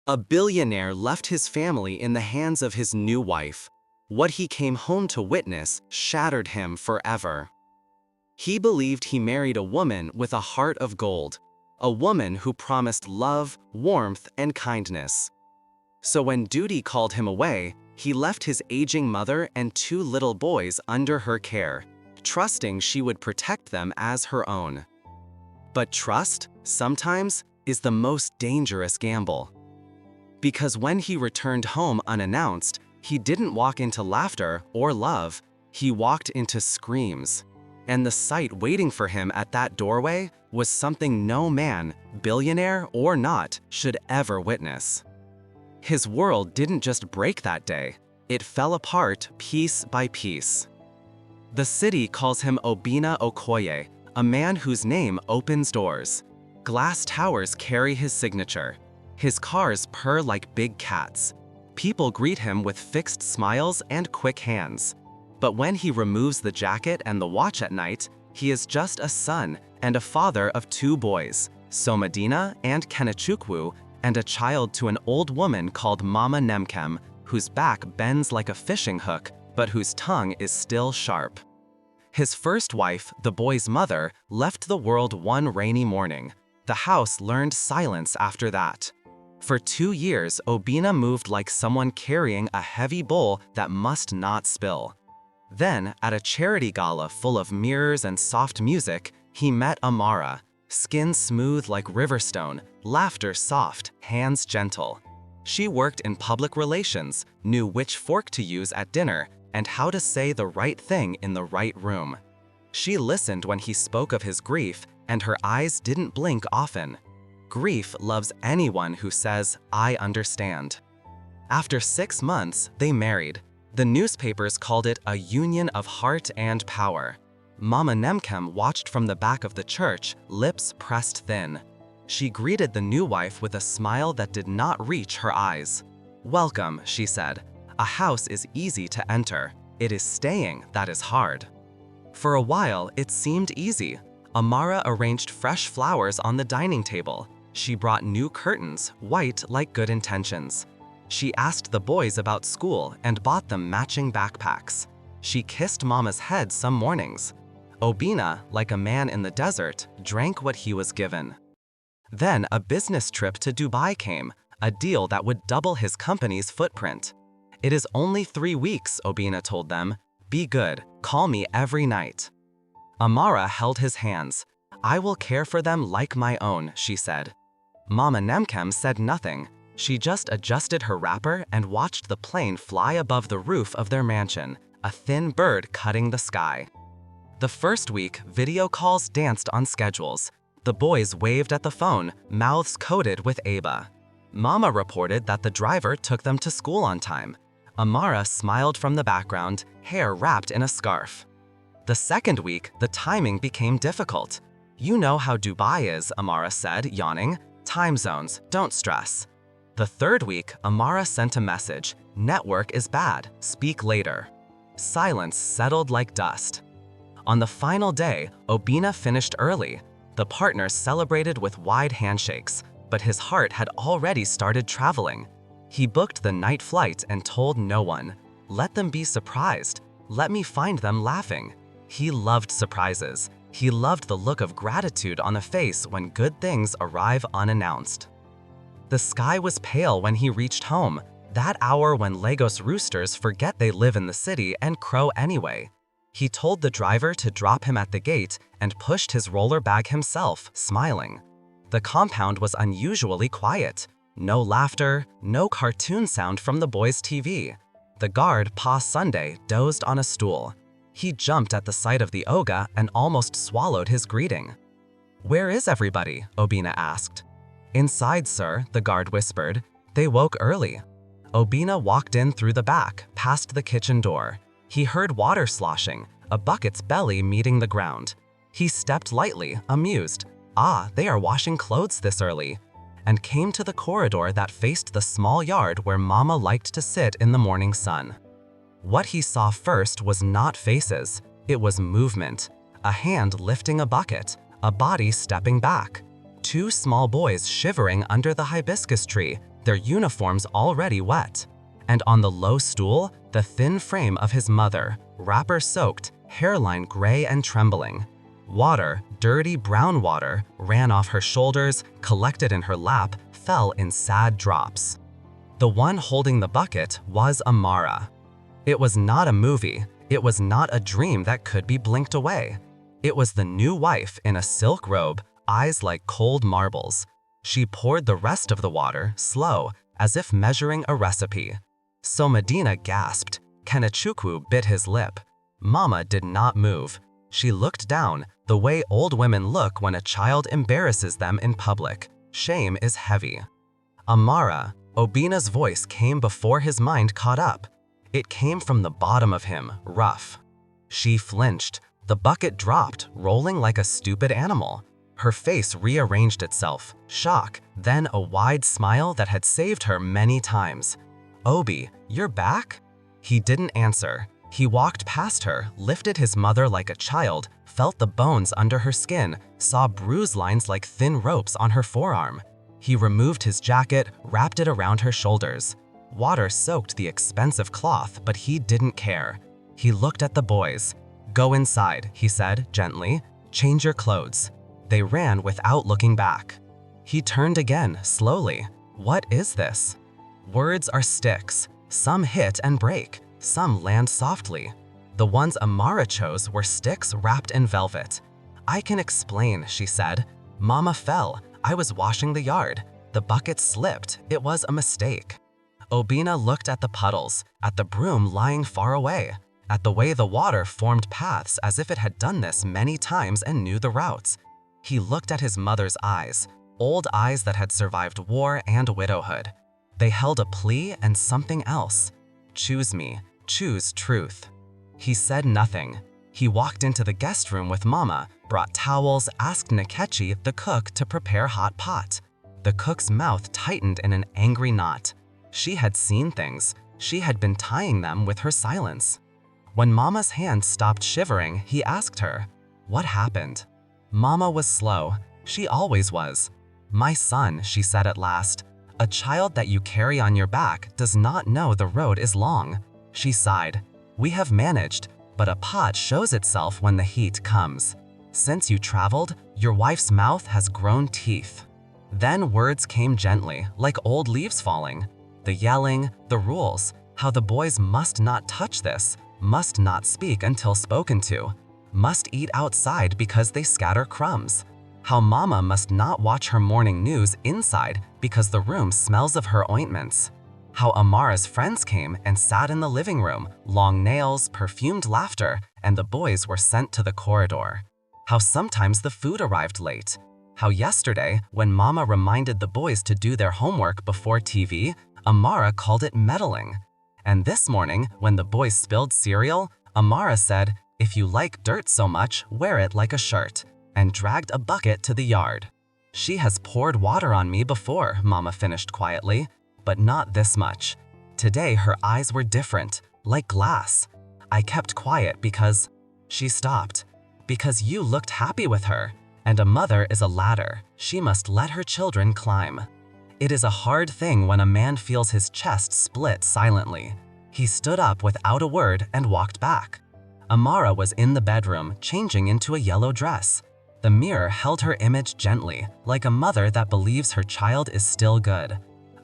A billionaire left his family in the hands of his new wife. What he came home to witness shattered him forever. He believed he married a woman with a heart of gold, a woman who promised love, warmth, and kindness. So when duty called him away, he left his aging mother and two little boys under her care, trusting she would protect them as her own. But trust, sometimes, is the most dangerous gamble. Because when he returned home unannounced, he didn't walk into laughter or love, he walked into screams. And the sight waiting for him at that doorway was something no man, billionaire or not, should ever witness. His world didn't just break that day, it fell apart piece by piece. The city calls him Obinna Okoye, a man whose name opens doors. Glass towers carry his signature. His cars purr like big cats. People greet him with fixed smiles and quick hands. But when he removes the jacket and the watch at night, he is just a son and a father of two boys, Somadina and Kenechukwu, and a child to an old woman called Mama Nemkem, whose back bends like a fishing hook, but whose tongue is still sharp. His first wife, the boy's mother, left the world one rainy morning. The house learned silence after that. For 2 years, Obinna moved like someone carrying a heavy bowl that must not spill. Then, at a charity gala full of mirrors and soft music, he met Amara, skin smooth like riverstone, laughter soft, hands gentle. She worked in public relations, knew which fork to use at dinner, and how to say the right thing in the right room. She listened when he spoke of his grief, and her eyes didn't blink often. Grief loves anyone who says, "I understand." After 6 months, they married. The newspapers called it a union of heart and power. Mama Nemkem watched from the back of the church, lips pressed thin. She greeted the new wife with a smile that did not reach her eyes. "Welcome," she said. "A house is easy to enter. It is staying that is hard." For a while, it seemed easy. Amara arranged fresh flowers on the dining table. She brought new curtains, white like good intentions. She asked the boys about school and bought them matching backpacks. She kissed Mama's head some mornings. Obinna, like a man in the desert, drank what he was given. Then a business trip to Dubai came, a deal that would double his company's footprint. "It is only 3 weeks," Obinna told them. "Be good, call me every night." Amara held his hands. "I will care for them like my own," she said. Mama Nemkem said nothing. She just adjusted her wrapper and watched the plane fly above the roof of their mansion, a thin bird cutting the sky. The first week, video calls danced on schedules. The boys waved at the phone, mouths coated with Aba. Mama reported that the driver took them to school on time. Amara smiled from the background, hair wrapped in a scarf. The second week, the timing became difficult. "You know how Dubai is," Amara said, yawning. "Time zones, don't stress." The third week, Amara sent a message. "Network is bad, speak later." Silence settled like dust. On the final day, Obinna finished early. The partners celebrated with wide handshakes, but his heart had already started traveling. He booked the night flight and told no one. "Let them be surprised. Let me find them laughing." He loved surprises. He loved the look of gratitude on the face when good things arrive unannounced. The sky was pale when he reached home, that hour when Lagos roosters forget they live in the city and crow anyway. He told the driver to drop him at the gate and pushed his roller bag himself, smiling. The compound was unusually quiet. No laughter, no cartoon sound from the boys' TV. The guard, Pa Sunday, dozed on a stool. He jumped at the sight of the Oga and almost swallowed his greeting. "Where is everybody?" Obinna asked. "Inside, sir," the guard whispered. "They woke early." Obinna walked in through the back, past the kitchen door. He heard water sloshing, a bucket's belly meeting the ground. He stepped lightly, amused. "Ah, they are washing clothes this early," and came to the corridor that faced the small yard where Mama liked to sit in the morning sun. What he saw first was not faces, it was movement. A hand lifting a bucket, a body stepping back. 2 small boys shivering under the hibiscus tree, their uniforms already wet. And on the low stool, the thin frame of his mother, wrapper-soaked, hairline gray and trembling. Water, dirty brown water, ran off her shoulders, collected in her lap, fell in sad drops. The one holding the bucket was Amara. It was not a movie. It was not a dream that could be blinked away. It was the new wife in a silk robe, eyes like cold marbles. She poured the rest of the water, slow, as if measuring a recipe. So Medina gasped. Kenechukwu bit his lip. Mama did not move. She looked down, the way old women look when a child embarrasses them in public. Shame is heavy. Amara, Obina's voice came before his mind caught up. It came from the bottom of him, rough. She flinched. The bucket dropped, rolling like a stupid animal. Her face rearranged itself, shock, then a wide smile that had saved her many times. "Obi, you're back?" He didn't answer. He walked past her, lifted his mother like a child, felt the bones under her skin, saw bruise lines like thin ropes on her forearm. He removed his jacket, wrapped it around her shoulders. Water soaked the expensive cloth, but he didn't care. He looked at the boys. "Go inside," he said gently. "Change your clothes." They ran without looking back. He turned again, slowly. What is this? Words are sticks. Some hit and break. Some land softly. The ones Amara chose were sticks wrapped in velvet. "I can explain," she said. "Mama fell. I was washing the yard. The bucket slipped. It was a mistake." Obina looked at the puddles, at the broom lying far away, at the way the water formed paths as if it had done this many times and knew the routes. He looked at his mother's eyes, old eyes that had survived war and widowhood. They held a plea and something else. "Choose me. Choose truth." He said nothing. He walked into the guest room with Mama, brought towels, asked Nkechi, the cook, to prepare hot pot. The cook's mouth tightened in an angry knot. She had seen things. She had been tying them with her silence. When Mama's hand stopped shivering, he asked her, "What happened?" Mama was slow. She always was. "My son," she said at last, "a child that you carry on your back does not know the road is long." She sighed. "We have managed, but a pot shows itself when the heat comes. Since you traveled, your wife's mouth has grown teeth." Then words came gently, like old leaves falling. The yelling, the rules, how the boys must not touch this, must not speak until spoken to, must eat outside because they scatter crumbs. How Mama must not watch her morning news inside because the room smells of her ointments. How Amara's friends came and sat in the living room, long nails, perfumed laughter, and the boys were sent to the corridor. How sometimes the food arrived late. How yesterday, when Mama reminded the boys to do their homework before TV, Amara called it meddling. And this morning, when the boys spilled cereal, Amara said, "If you like dirt so much, wear it like a shirt," and dragged a bucket to the yard. "She has poured water on me before," Mama finished quietly, "but not this much. Today her eyes were different, like glass. I kept quiet because..." She stopped. "Because you looked happy with her, and a mother is a ladder. She must let her children climb." It is a hard thing when a man feels his chest split silently. He stood up without a word and walked back. Amara was in the bedroom, changing into a yellow dress. The mirror held her image gently, like a mother that believes her child is still good.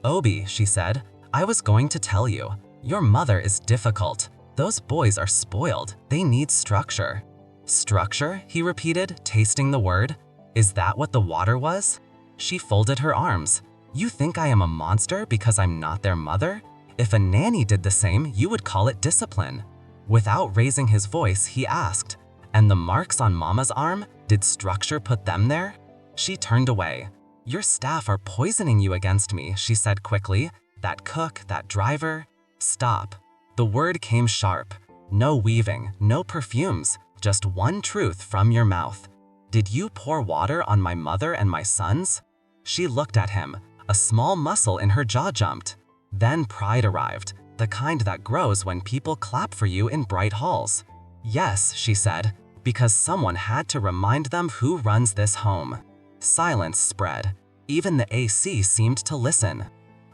"Obi," she said, "I was going to tell you. Your mother is difficult. Those boys are spoiled. They need structure." "Structure?" he repeated, tasting the word. "Is that what the water was?" She folded her arms. "You think I am a monster because I'm not their mother? If a nanny did the same, you would call it discipline." Without raising his voice, he asked, "And the marks on Mama's arm, did structure put them there?" She turned away. "Your staff are poisoning you against me," she said quickly. "That cook, that driver." "Stop." The word came sharp. No weaving, no perfumes, just one truth from your mouth. "Did you pour water on my mother and my sons?" She looked at him. A small muscle in her jaw jumped. Then pride arrived, the kind that grows when people clap for you in bright halls. "Yes," she said, "because someone had to remind them who runs this home." Silence spread. Even the AC seemed to listen.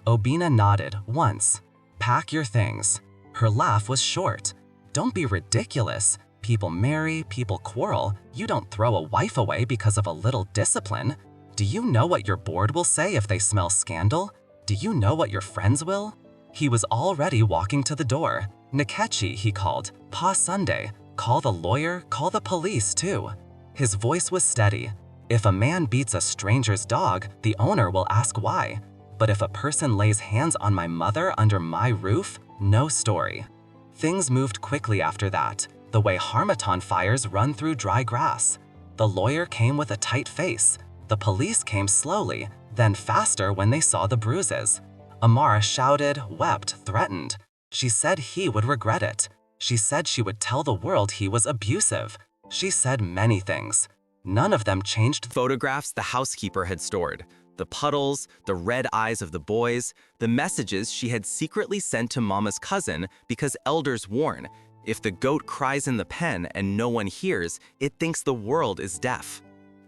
Obina nodded once. Pack your things. Her laugh was short. Don't be ridiculous. People marry, people quarrel. You don't throw a wife away because of a little discipline. Do you know what your board will say if they smell scandal? Do you know what your friends will? He was already walking to the door. Nkechi, he called. Pa Sunday. Call the lawyer, call the police too. His voice was steady. If a man beats a stranger's dog, the owner will ask why. But if a person lays hands on my mother under my roof, no story. Things moved quickly after that, the way harmattan fires run through dry grass. The lawyer came with a tight face. The police came slowly, then faster when they saw the bruises. Amara shouted, wept, threatened. She said he would regret it. She said she would tell the world he was abusive. She said many things. None of them changed photographs the housekeeper had stored. The puddles, the red eyes of the boys, the messages she had secretly sent to Mama's cousin because elders warn, if the goat cries in the pen and no one hears, it thinks the world is deaf.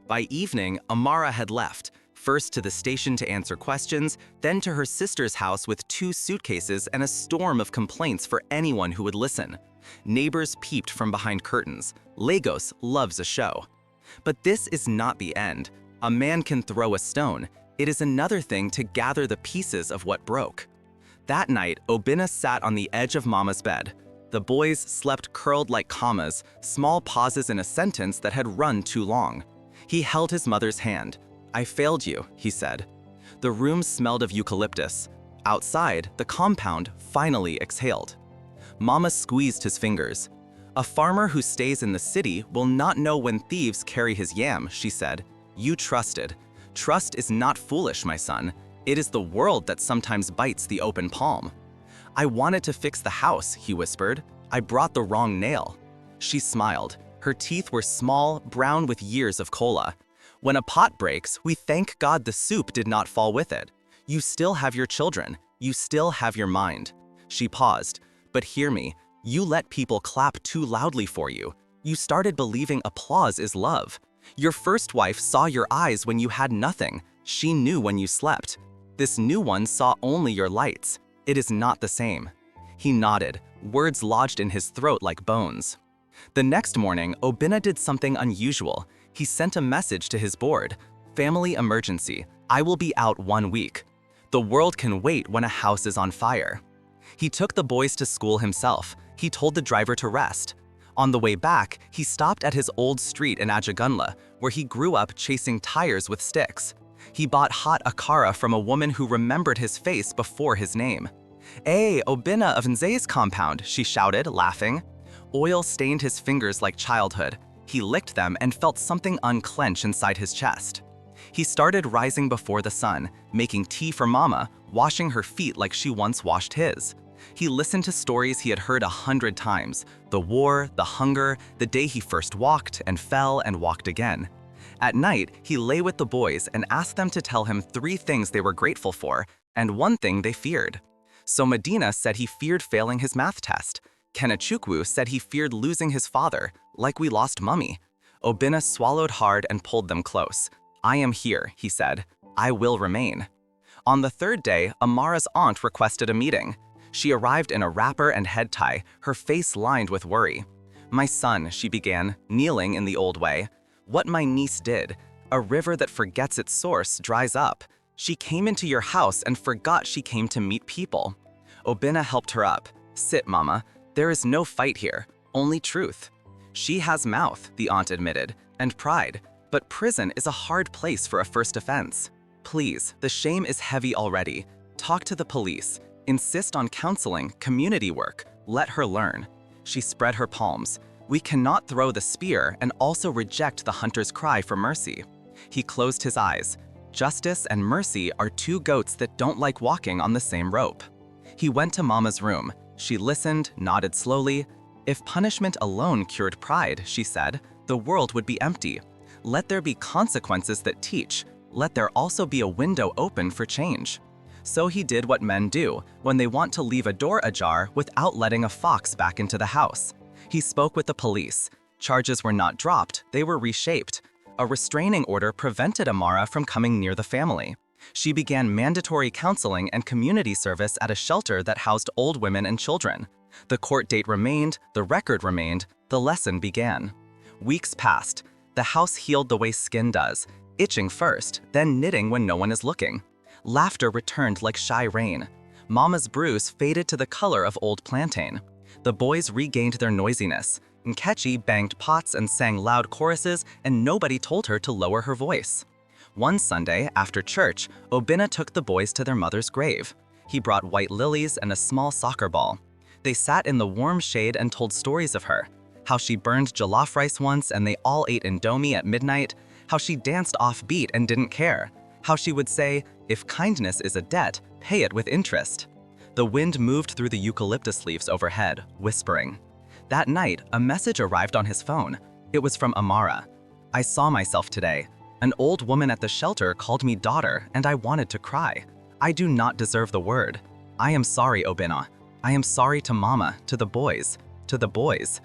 By evening, Amara had left, first to the station to answer questions, then to her sister's house with 2 suitcases and a storm of complaints for anyone who would listen. Neighbors peeped from behind curtains. Lagos loves a show. But this is not the end. A man can throw a stone. It is another thing to gather the pieces of what broke. That night, Obina sat on the edge of Mama's bed. The boys slept curled like commas, small pauses in a sentence that had run too long. He held his mother's hand. I failed you, he said. The room smelled of eucalyptus. Outside, the compound finally exhaled. Mama squeezed his fingers. A farmer who stays in the city will not know when thieves carry his yam, she said. You trusted. Trust is not foolish, my son. It is the world that sometimes bites the open palm. I wanted to fix the house, he whispered. I brought the wrong nail. She smiled. Her teeth were small, brown with years of cola. When a pot breaks, we thank God the soup did not fall with it. You still have your children. You still have your mind. She paused. But hear me. You let people clap too loudly for you. You started believing applause is love. Your first wife saw your eyes when you had nothing. She knew when you slept. This new one saw only your lights. It is not the same. He nodded, words lodged in his throat like bones. The next morning, Obina did something unusual. He sent a message to his board. Family emergency. I will be out 1 week. The world can wait when a house is on fire. He took the boys to school himself. He told the driver to rest. On the way back, he stopped at his old street in Ajagunla, where he grew up chasing tires with sticks. He bought hot akara from a woman who remembered his face before his name. "Hey, Obina of Nze's compound," she shouted, laughing. Oil stained his fingers like childhood. He licked them and felt something unclench inside his chest. He started rising before the sun, making tea for Mama, washing her feet like she once washed his. He listened to stories he had heard 100 times, the war, the hunger, the day he first walked and fell and walked again. At night, he lay with the boys and asked them to tell him 3 things they were grateful for and 1 thing they feared. So Medina said he feared failing his math test. Kenechukwu said he feared losing his father, like we lost Mummy. Obina swallowed hard and pulled them close. I am here, he said. I will remain. On the 3rd day, Amara's aunt requested a meeting. She arrived in a wrapper and head tie, her face lined with worry. My son, she began, kneeling in the old way. What my niece did, a river that forgets its source dries up. She came into your house and forgot she came to meet people. Obina helped her up. Sit, Mama. There is no fight here, only truth. She has mouth, the aunt admitted, and pride, but prison is a hard place for a first offense. Please, the shame is heavy already. Talk to the police. Insist on counseling, community work. Let her learn. She spread her palms. We cannot throw the spear and also reject the hunter's cry for mercy. He closed his eyes. Justice and mercy are 2 goats that don't like walking on the same rope. He went to Mama's room. She listened, nodded slowly. If punishment alone cured pride, she said, the world would be empty. Let there be consequences that teach. Let there also be a window open for change. So he did what men do when they want to leave a door ajar without letting a fox back into the house. He spoke with the police. Charges were not dropped, they were reshaped. A restraining order prevented Amara from coming near the family. She began mandatory counseling and community service at a shelter that housed old women and children. The court date remained, the record remained, the lesson began. Weeks passed. The house healed the way skin does, itching first, then knitting when no one is looking. Laughter returned like shy rain. Mama's bruise faded to the color of old plantain. The boys regained their noisiness. Nkechi banged pots and sang loud choruses, and nobody told her to lower her voice. One Sunday, after church, Obinna took the boys to their mother's grave. He brought white lilies and a small soccer ball. They sat in the warm shade and told stories of her. How she burned jollof rice once and they all ate indomie at midnight. How she danced off-beat and didn't care. How she would say, "If kindness is a debt, pay it with interest." The wind moved through the eucalyptus leaves overhead, whispering. That night, a message arrived on his phone. It was from Amara. "I saw myself today. An old woman at the shelter called me daughter, and I wanted to cry. I do not deserve the word. I am sorry, Obinna. I am sorry to Mama, to the boys, to the boys.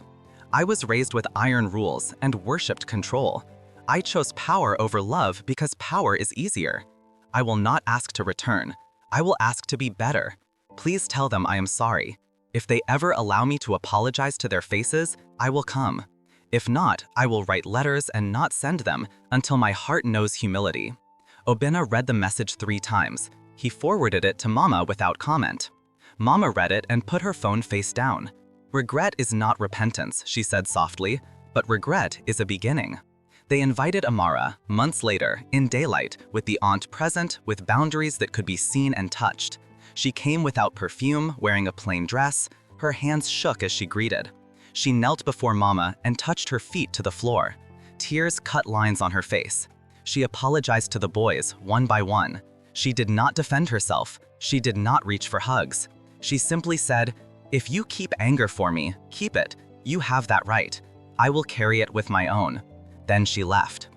I was raised with iron rules and worshipped control. I chose power over love because power is easier. I will not ask to return. I will ask to be better. Please tell them I am sorry. If they ever allow me to apologize to their faces, I will come. If not, I will write letters and not send them until my heart knows humility." Obinna read the message 3 times. He forwarded it to Mama without comment. Mama read it and put her phone face down. "Regret is not repentance," she said softly, "but regret is a beginning." They invited Amara, months later, in daylight, with the aunt present, with boundaries that could be seen and touched. She came without perfume, wearing a plain dress. Her hands shook as she greeted. She knelt before Mama and touched her feet to the floor. Tears cut lines on her face. She apologized to the boys, one by one. She did not defend herself. She did not reach for hugs. She simply said, "If you keep anger for me, keep it. You have that right. I will carry it with my own." Then she left.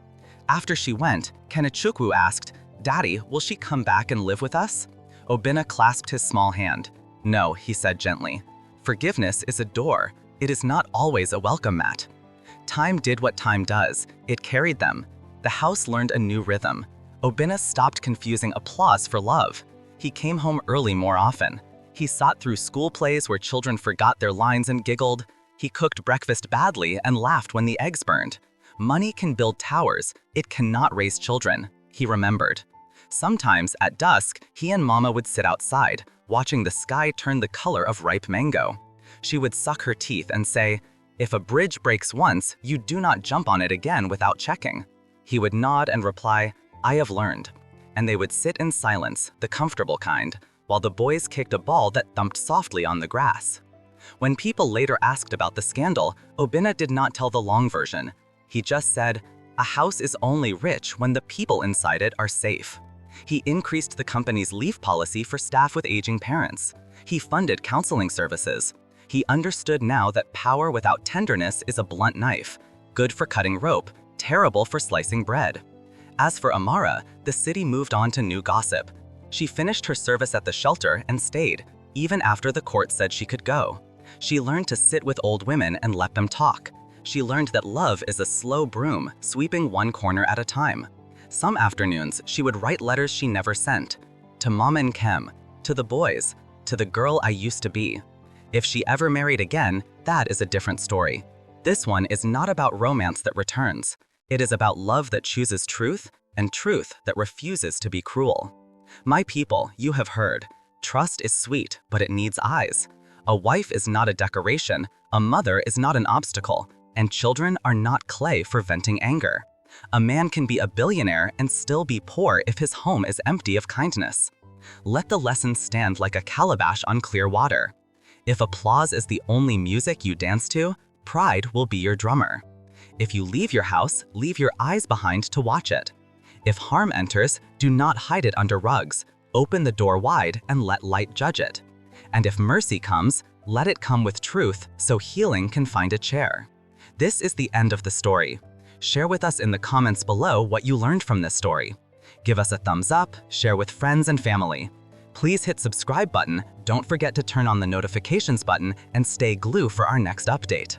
After she went, Kenechukwu asked, "Daddy, will she come back and live with us?" Obinna clasped his small hand. "No," he said gently. "Forgiveness is a door. It is not always a welcome mat." Time did what time does. It carried them. The house learned a new rhythm. Obinna stopped confusing applause for love. He came home early more often. He sat through school plays where children forgot their lines and giggled. He cooked breakfast badly and laughed when the eggs burned. Money can build towers. It cannot raise children, he remembered. Sometimes, at dusk, he and Mama would sit outside, watching the sky turn the color of ripe mango. She would suck her teeth and say, "If a bridge breaks once, you do not jump on it again without checking." He would nod and reply, "I have learned." And they would sit in silence, the comfortable kind, while the boys kicked a ball that thumped softly on the grass. When people later asked about the scandal, Obinna did not tell the long version. He just said, "A house is only rich when the people inside it are safe." He increased the company's leave policy for staff with aging parents. He funded counseling services. He understood now that power without tenderness is a blunt knife, good for cutting rope, terrible for slicing bread. As for Amara, the city moved on to new gossip. She finished her service at the shelter and stayed, even after the court said she could go. She learned to sit with old women and let them talk. She learned that love is a slow broom, sweeping one corner at a time. Some afternoons, she would write letters she never sent. To Mama and Kem, to the boys, to the girl I used to be. If she ever married again, that is a different story. This one is not about romance that returns. It is about love that chooses truth and truth that refuses to be cruel. My people, you have heard. Trust is sweet, but it needs eyes. A wife is not a decoration, a mother is not an obstacle, and children are not clay for venting anger. A man can be a billionaire and still be poor if his home is empty of kindness. Let the lesson stand like a calabash on clear water. If applause is the only music you dance to, pride will be your drummer. If you leave your house, leave your eyes behind to watch it. If harm enters, do not hide it under rugs. Open the door wide and let light judge it. And if mercy comes, let it come with truth so healing can find a chair. This is the end of the story. Share with us in the comments below what you learned from this story. Give us a thumbs up, share with friends and family. Please hit subscribe button, don't forget to turn on the notifications button, and stay glued for our next update.